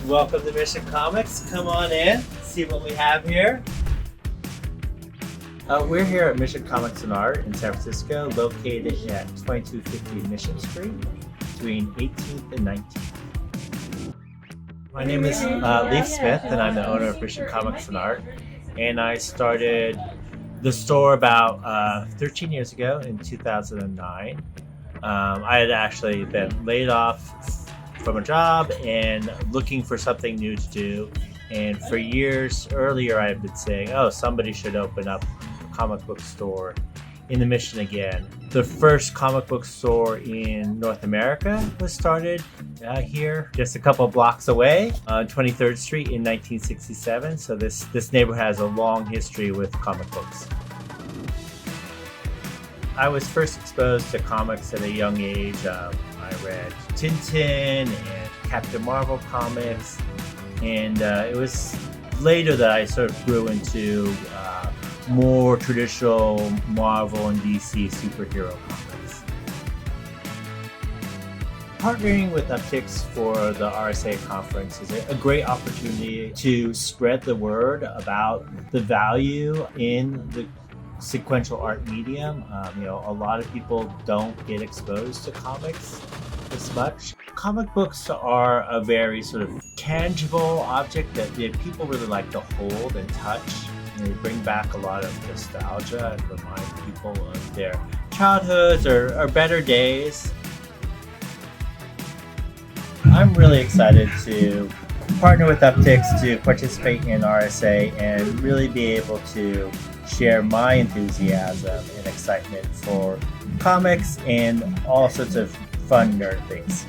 Welcome to Mission Comics. Come on in, see what we have here. We're here at Mission Comics and Art in San Francisco, located at 2250 Mission Street between 18th and 19th. My name is Leef Smith, and I'm the owner of Mission Comics and Art. And I started the store about 13 years ago in 2009. I had actually been laid off from a job and looking for something new to do. And for years earlier, I had been saying, oh, somebody should open up a comic book store in the Mission again. The first comic book store in North America was started here, just a couple of blocks away on 23rd Street in 1967. So this neighborhood has a long history with comic books. I was first exposed to comics at a young age. I read Tintin and Captain Marvel comics, and it was later that I sort of grew into more traditional Marvel and DC superhero comics. Partnering with Uptycs for the RSA conference is a great opportunity to spread the word about the value in the sequential art medium. A lot of people don't get exposed to comics as much. Comic books are a very sort of tangible object that people really like to hold and touch. They bring back a lot of nostalgia and remind people of their childhoods or better days. I'm really excited to partner with Uptycs to participate in RSA and really be able to share my enthusiasm and excitement for comics and all sorts of fun nerd things.